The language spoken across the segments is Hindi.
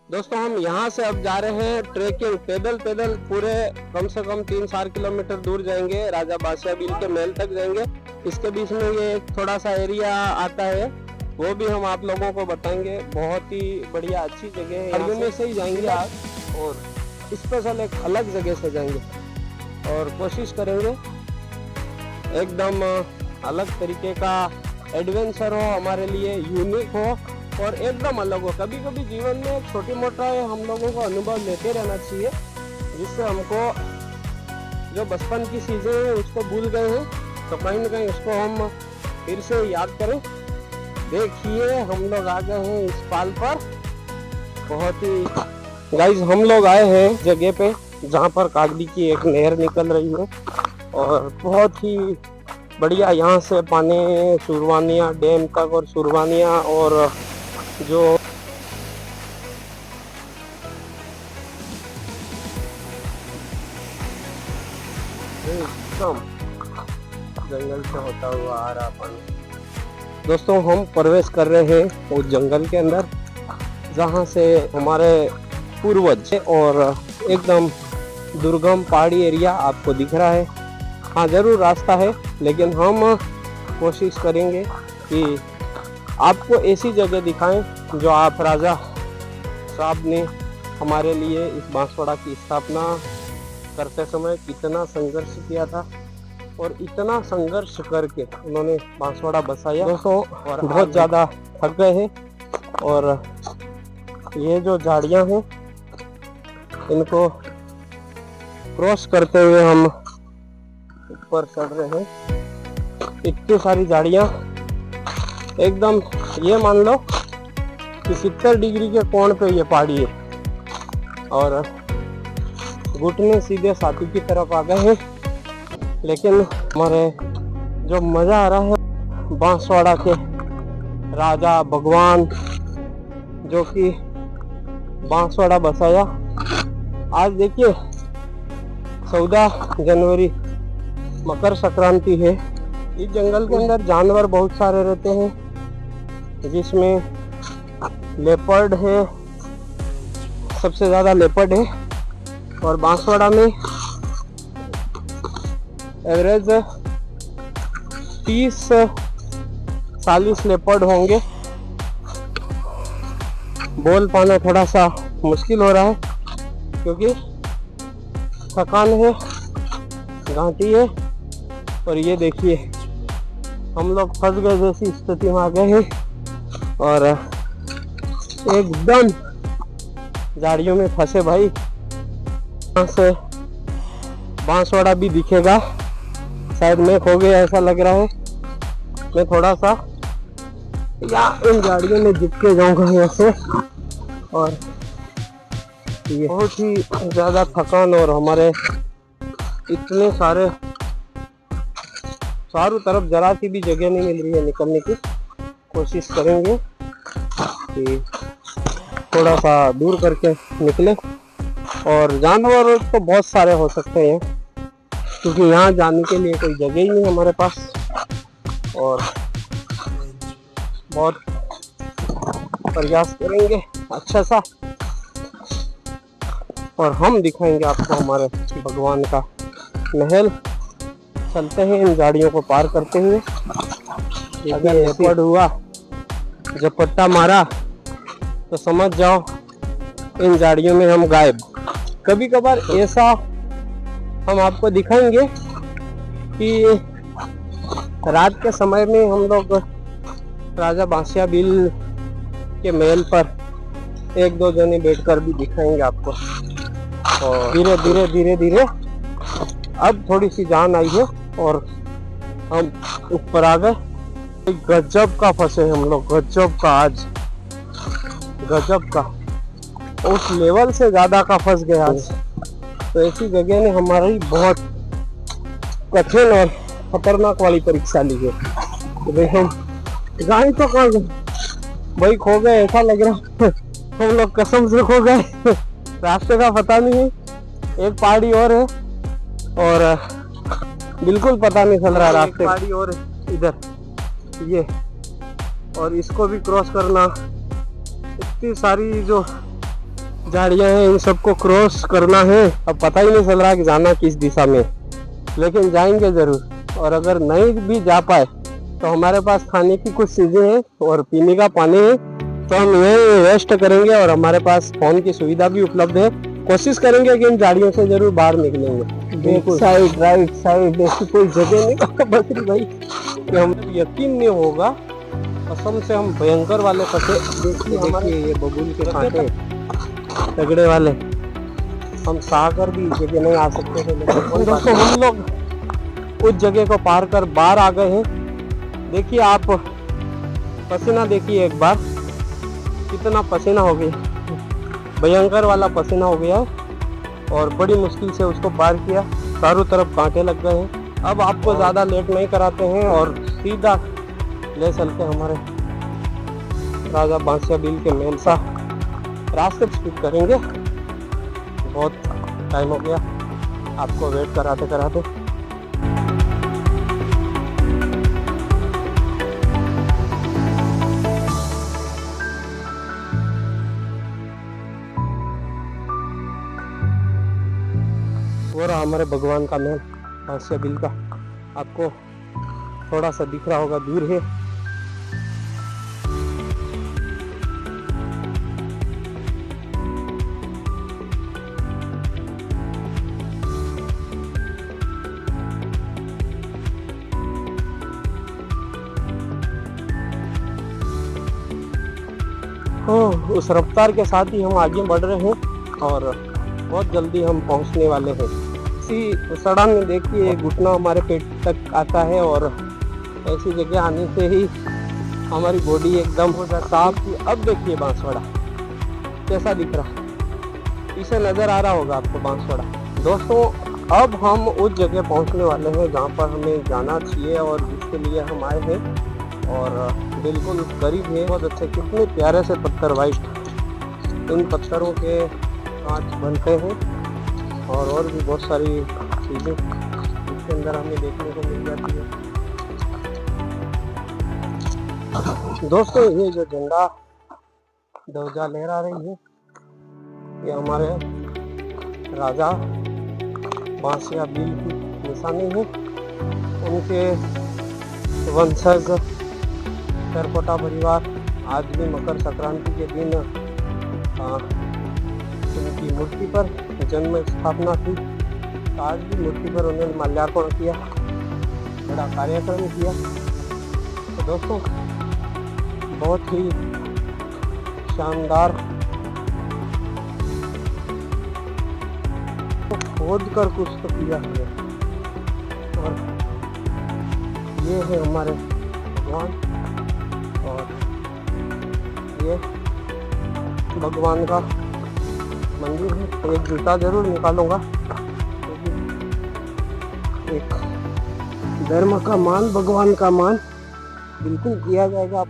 दोस्तों हम यहाँ से अब जा रहे हैं ट्रेकिंग, पैदल पैदल पूरे कम से कम 3-4 किलोमीटर दूर जाएंगे, राजा बादशाह बिल के महल तक जाएंगे। इसके बीच में ये थोड़ा सा एरिया आता है, वो भी हम आप लोगों को बताएंगे। बहुत ही बढ़िया अच्छी जगह है, गाड़ियों में से ही जाएंगे आप और स्पेशल एक अलग जगह से जाएंगे और कोशिश करेंगे एकदम अलग तरीके का एडवेंचर हो, हमारे लिए यूनिक हो और एकदम अलग हो। कभी कभी जीवन में छोटी मोटा हम लोगों को अनुभव लेते रहना चाहिए, जिससे हमको जो बचपन की चीज़ें हैं उसको भूल गए हैं तो कहीं ना कहीं उसको हम फिर से याद करें। देखिए हम लोग आ गए हैं इस पाल पर, बहुत ही गाइस हम लोग आए हैं जगह पे जहाँ पर कागदी की एक नहर निकल रही है और बहुत ही बढ़िया यहाँ से पानी सुरवानिया डैम तक और सुरवानिया और जो एकदम जंगल से होता हुआ आ रहा पानी। दोस्तों हम प्रवेश कर रहे हैं उस जंगल के अंदर जहाँ से हमारे पूर्वज है और एकदम दुर्गम पहाड़ी एरिया आपको दिख रहा है। हाँ जरूर रास्ता है, लेकिन हम कोशिश करेंगे कि आपको ऐसी जगह दिखाएं जो आप राजा साहब ने हमारे लिए इस बांसवाड़ा की स्थापना करते समय कितना संघर्ष किया था और इतना संघर्ष करके उन्होंने बांसवाड़ा बसाया। दोस्तों और बहुत ज़्यादा थक गए हैं और ये जो झाड़ियाँ हैं इनको क्रॉस करते हुए हम ऊपर चढ़ रहे हैं। इतनी सारी झाड़ियाँ, एकदम ये मान लो कि 70 डिग्री के कोण पे ये पहाड़ी है और घुटने सीधे साथी की तरफ आ गए हैं। लेकिन हमारे जो मजा आ रहा है बांसवाड़ा के राजा भगवान जो कि बांसवाड़ा बसाया। आज देखिए 14 जनवरी मकर संक्रांति है। इस जंगल के अंदर जानवर बहुत सारे रहते हैं, जिसमें लेपर्ड है, सबसे ज़्यादा लेपर्ड है और बांसवाड़ा में एवरेज 30-40 लेपर्ड होंगे। बोल पाना थोड़ा सा मुश्किल हो रहा है क्योंकि थकान है, घाटी है और ये देखिए हम लोग फंस गए जैसी स्थिति में आ गए हैं और एकदम झाड़ियों में फंसे भाई। यहाँ से बांसवाड़ा भी दिखेगा, शायद मैं खो गया ऐसा लग रहा है। मैं थोड़ा सा या इन झाड़ियों में चिपके जाऊंगा यहाँ से और ये बहुत ही ज़्यादा थकान और हमारे इतने सारे चारों तरफ जरा सी भी जगह नहीं मिल रही है निकलने की। कोशिश करेंगे कि थोड़ा सा दूर करके निकले और जानवर तो बहुत सारे हो सकते हैं क्योंकि यहाँ जाने के लिए कोई जगह ही नहीं हमारे पास और बहुत प्रयास करेंगे अच्छा सा और हम दिखाएंगे आपको हमारे भगवान का महल। चलते हैं इन गाड़ियों को पार करते हुए। अगर लेपर्ड हुआ झपट्टा मारा तो समझ जाओ इन झाड़ियों में हम गायब। कभी कभार ऐसा हम आपको दिखाएंगे कि रात के समय में हम लोग राजा बादशाह बिल के महल पर 1-2 जने बैठकर भी दिखाएंगे आपको। और धीरे धीरे धीरे धीरे अब थोड़ी सी जान आई है और हम ऊपर आ गए। गजब का फंसे हम लोग, गजब का, आज गजब का, उस लेवल से ज्यादा का फंस गए आज। तो ऐसी जगह ने हमारी बहुत कठिन और खतरनाक वाली परीक्षा ली है। तो भाई हम गाय तो कहाँ गए भाई, खो गए ऐसा लग रहा हम लोग, कसम से खो गए। रास्ते का पता नहीं है, एक पहाड़ी और है और बिल्कुल पता नहीं चल रहा रास्ते। पहाड़ी और इधर ये और इसको भी क्रॉस करना, इतनी सारी जो झाड़ियाँ हैं, इन सबको क्रॉस करना है। अब पता ही नहीं चल रहा कि जाना किस दिशा में, लेकिन जाएंगे जरूर। और अगर नहीं भी जा पाए तो हमारे पास खाने की कुछ चीजें हैं और पीने का पानी है, तो हम यही रेस्ट करेंगे। और हमारे पास फोन की सुविधा भी उपलब्ध है। कोशिश करेंगे कि इन झाड़ियों से जरूर बाहर निकलेंगे। लेफ्ट साइड, राइट साइड, ऐसी कोई जगह नहीं बकरी भाई कि हम यकीन नहीं होगा। कसम से हम भयंकर वाले फंसे। देखिए ये बबूल के कांटे तगड़े वाले, हम सागर भी इस जगह नहीं आ सकते थे, लेकिन दोस्तों हम लोग उस जगह को पार कर बाहर आ गए हैं। देखिए आप पसीना देखिए एक बार, कितना पसीना हो गया, भयंकर वाला पसीना हो गया है। और बड़ी मुश्किल से उसको पार किया, चारों तरफ कांटे लग गए हैं। अब आपको ज़्यादा लेट नहीं कराते हैं और सीधा ले चलते हमारे राजा बांसिया बिल के मेलसा रास्ते स्पीड करेंगे। बहुत टाइम हो गया आपको वेट कराते कराते। वो रहा हमारे भगवान का महल बांसिया बिल का, आपको थोड़ा सा दिख रहा होगा, दूर है। उस रफ्तार के साथ ही हम आगे बढ़ रहे हैं और बहुत जल्दी हम पहुंचने वाले हैं। इसी सड़क में देखिए घुटना हमारे पेट तक आता है और ऐसी जगह आने से ही हमारी बॉडी एकदम हो जाता है। अब देखिए बांसवाड़ा कैसा दिख रहा है, पीछे नज़र आ रहा होगा आपको बांसवाड़ा। दोस्तों अब हम उस जगह पहुंचने वाले हैं जहां पर हमें जाना चाहिए और जिसके लिए हम आए हैं। और बिल्कुल करीब है, बहुत अच्छे, कितने प्यारे से पत्थर वाइट, इन पत्थरों के कांच बनते हैं और भी बहुत सारी चीज़ें इसके अंदर हमें देखने को मिल जाती है। दोस्तों ये जो झंडा ध्वजा लहरा रही है, ये हमारे राजा बांसिया बिल की निशानी है। उनके वंशज सरपोटा परिवार आज भी मकर संक्रांति के दिन उनकी मूर्ति पर जन्म स्थापना की, तो आज भी मूर्ति पर उन्होंने माल्यार्पण किया, बड़ा कार्यक्रम किया। तो दोस्तों बहुत ही शानदार खोद कर कुछ तो किया है। और ये है हमारे भगवान, और ये भगवान का मंदिर है। एक जूता जरूर निकालूंगा, एक धर्म का मान, भगवान का मान बिल्कुल किया जाएगा।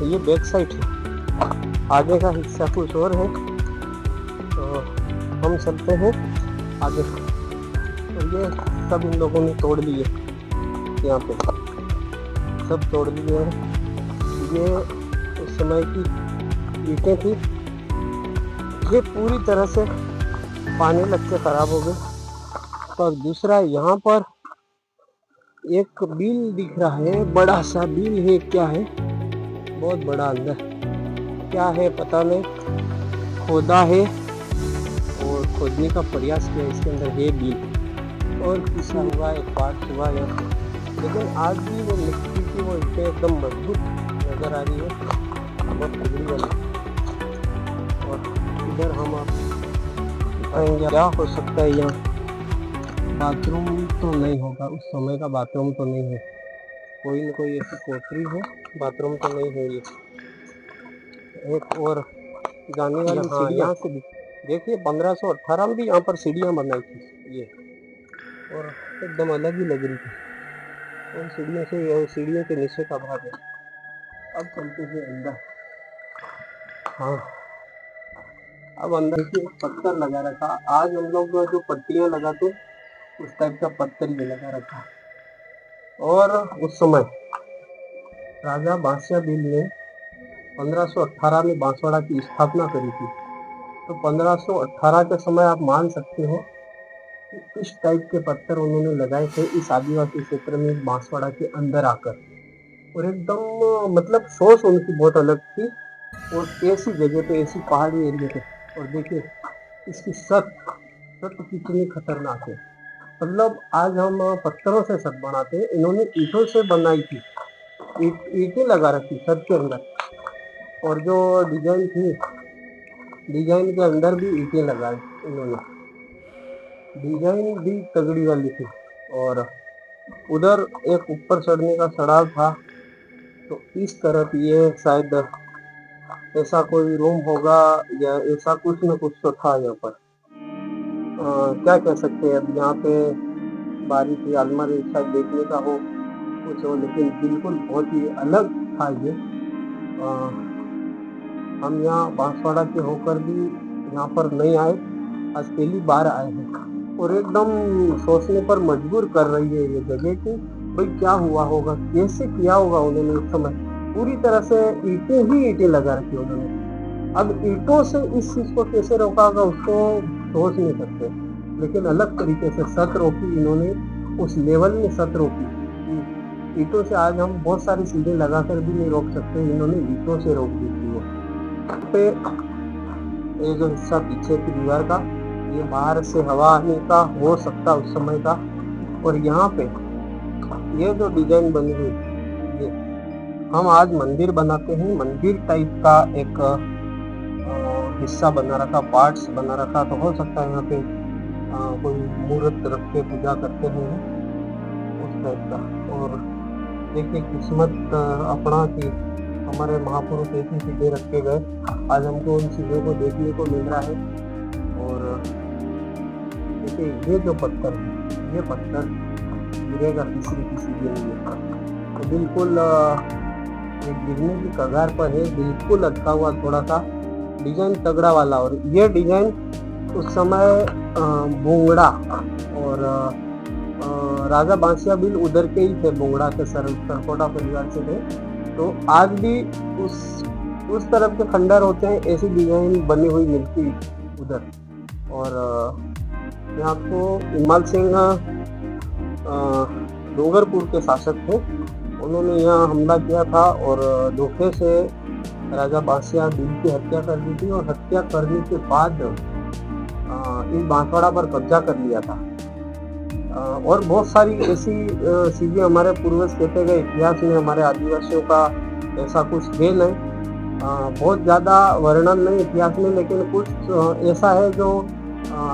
ये बैक साइड है, आगे का हिस्सा कुछ और है, तो हम चलते हैं आगे। तो ये सब इन लोगों ने तोड़ लिए, यहाँ पे सब तोड़ लिए हैं। ये उस समय की ईंटें थी, ये पूरी तरह से पानी लग के खराब हो गए। और दूसरा यहाँ पर एक बिल दिख रहा है, बड़ा सा बिल है, क्या है, बहुत बड़ा, अंदर क्या है पता नहीं, खोदा है और खोदने का प्रयास किया, इसके अंदर है बिल और किसा हुआ, एक पार्ट हुआ है। लेकिन आज भी वो मिट्टी की वो ईंटें एकदम मजबूत नजर आ रही है, बहुत तगड़ी वाली। और इधर हम आप दिखाएंगे क्या हो सकता है यहाँ। बाथरूम तो नहीं होगा, उस समय का बाथरूम तो नहीं है, कोई न कोई ऐसी कोठरी है, बाथरूम तो नहीं है। ये एक और जाने वाली सीढ़ियाँ से देखिए 1518 में भी यहाँ पर सीढ़ियाँ बनाई थी ये, और एकदम अलग ही लग रही थी। और सीढ़ियों से, सीढ़ियों के नीचे का भाग है। अब चलते हैं अंदर। हाँ, अब अंदर से पत्थर लगा रखा। आज हम लोग जो पट्टियां लगाते उस टाइप का पत्थर ये लगा रखा। और उस समय राजा बांसिया बिल ने 1518 में बांसवाड़ा की स्थापना करी थी। तो 1518 के समय आप मान सकते हो कि इस टाइप के पत्थर उन्होंने लगाए थे इस आदिवासी क्षेत्र में, बांसवाड़ा के अंदर आकर। और एकदम मतलब सोच उनकी बहुत अलग थी। और ऐसी जगह पे, ऐसी पहाड़ी एरिया पे, और देखिए इसकी छत कितनी खतरनाक है। मतलब आज हम पत्थरों से छत बनाते हैं, इन्होंने ईंटों से बनाई थी। ईंटें लगा रखी छत के अंदर, और जो डिजाइन थी, डिजाइन के अंदर भी ईंटें लगाई इन्होंने। डिजाइन भी तगड़ी वाली थी। और उधर एक ऊपर चढ़ने का सड़ाल था। तो इस तरफ ये शायद ऐसा कोई रूम होगा, या ऐसा कुछ न कुछ तो था यहाँ पर। क्या कह सकते हैं अब, यहाँ पे बारी थी, अलमारी शायद देखने का हो कुछ हो, लेकिन बिल्कुल बहुत ही अलग था ये। हम यहाँ बांसवाड़ा के होकर भी यहाँ पर नहीं आए, आज पहली बार आए हैं। और एकदम सोचने पर मजबूर कर रही है ये जगह कि भाई क्या हुआ होगा, कैसे किया होगा उन्होंने उस समय। पूरी तरह से ईंटें ही ईंटें लगा रखी उन्होंने। अब ईंटों से इस चीज को कैसे रोका होगा उसको सोच नहीं सकते, लेकिन अलग तरीके से छत रोकी इन्होंने, उस लेवल में छत रोकी। ईंटों से आज हम बहुत सारी चीजें लगाकर भी नहीं रोक सकते, इन्होंने ईंटों से रोक दी थी। पे ये जो हिस्सा पीछे की दीवार का, ये बाहर से हवा आने का हो सकता उस समय का। और यहाँ पे ये जो डिजाइन बनी हुई, ये हम आज मंदिर बनाते हैं, मंदिर टाइप का एक हिस्सा बना रखा, पार्ट्स बना रखा। तो हो सकता है यहाँ पे कोई मूर्त रख के पूजा करते हैं उस टाइप का। और देखिए किस्मत अपना की हमारे महापुरुष ऐसी चीजें रख के गए, आज हमको उन चीजों को देखने को मिल रहा है। और देखिए ये जो पत्थर है, ये पत्थर गिरेगा तीसरी नहीं है, तो बिल्कुल एक गिरने की कगार पर है, बिल्कुल अटका हुआ थोड़ा सा, डिजाइन तगड़ा वाला। और ये डिजाइन उस समय बोंगड़ा और राजा बांसिया बिल उधर के ही थे, बोंगड़ा के सरकोटा परिवार से थे। तो आज भी उस तरफ के खंडर होते हैं, ऐसी डिजाइन बनी हुई मिलती उधर। और यहाँ को इमाल सिंह डोंगरपुर के शासक थे, उन्होंने यहाँ हमला किया था और धोखे से राजा बांसिया बिल की हत्या कर दी थी। और हत्या करने के बाद इस बांसवाड़ा पर कब्जा कर लिया था। और बहुत सारी ऐसी चीजें हमारे पूर्वज कहते गए, इतिहास में हमारे आदिवासियों का ऐसा कुछ है नहीं, बहुत ज़्यादा वर्णन नहीं इतिहास में, लेकिन कुछ ऐसा है जो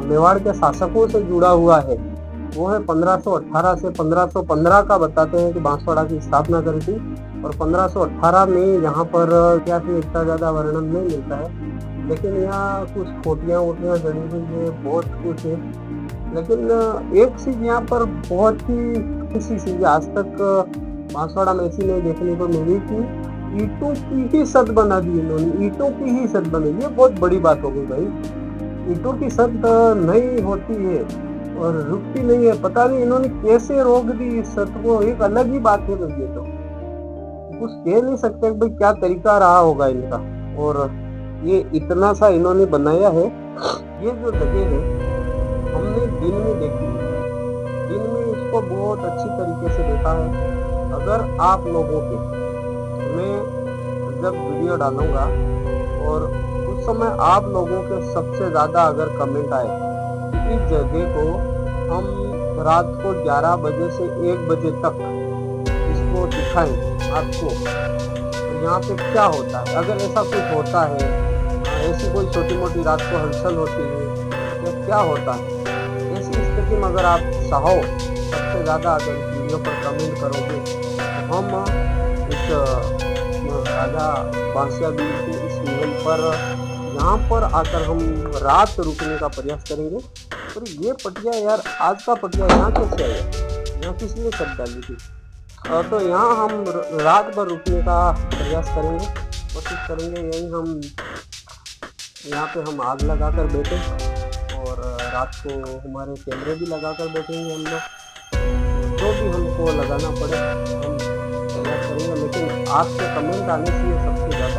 मेवाड़ के शासकों से जुड़ा हुआ है। वो है 1518 से 1515 का बताते हैं कि बांसवाड़ा की स्थापना करी थी। और 1518 में यहाँ पर इतिहास में इतना ज़्यादा वर्णन नहीं मिलता है, लेकिन यहाँ कुछ खोटियाँ वोटियाँ जड़ी हुई है, बहुत कुछ है। लेकिन एक चीज यहाँ पर बहुत ही ऐसी चीज आज तक बांसवाड़ा में ऐसी नहीं देखने को मिली कि ईंटों की ही छत बना दी इन्होंने, ईंटों की ही छत बनी। ये बहुत बड़ी बात हो गई भाई, ईंटों की छत नहीं होती है और रुकती नहीं है। पता नहीं इन्होंने कैसे रोक दी इस छत को, एक अलग ही बात है भाई। ये तो कुछ कह नहीं सकते भाई क्या तरीका रहा होगा इनका। और ये इतना सा इन्होंने बनाया है। ये जो जगह है हमने दिन में देखी है, दिन में इसको बहुत अच्छी तरीके से देखा है। अगर आप लोगों के, मैं जब वीडियो डालूंगा और उस समय आप लोगों के सबसे ज़्यादा अगर कमेंट आए कि इस जगह को हम रात को 11 बजे से 1 बजे तक इसको दिखाएं आपको, तो यहाँ पे क्या होता है, अगर ऐसा कुछ होता है, ऐसी कोई छोटी मोटी रात को हलचल होती है या क्या होता है, ऐसी स्थिति में अगर आप चाहो सबसे ज़्यादा अगर इस वीडियो पर कमेंट करोगे तो हम इस राजा बांसिया बिल के इस लेवल पर यहाँ पर आकर हम रात रुकने का प्रयास करेंगे। और ये पटिया यार, आज का पटिया यहाँ कैसे आया, यहाँ किसने छत डाली थी? तो यहाँ हम रात भर रुकने का प्रयास करेंगे, कोशिश करेंगे यहीं हम यहाँ पे हम आग लगा कर बैठे और रात को हमारे कैमरे भी लगा कर बैठेंगे हम लोग। जो भी हमको लगाना पड़े हम प्रयास करेंगे, लेकिन आपके कमेंट आने से ये सबसे ज़्यादा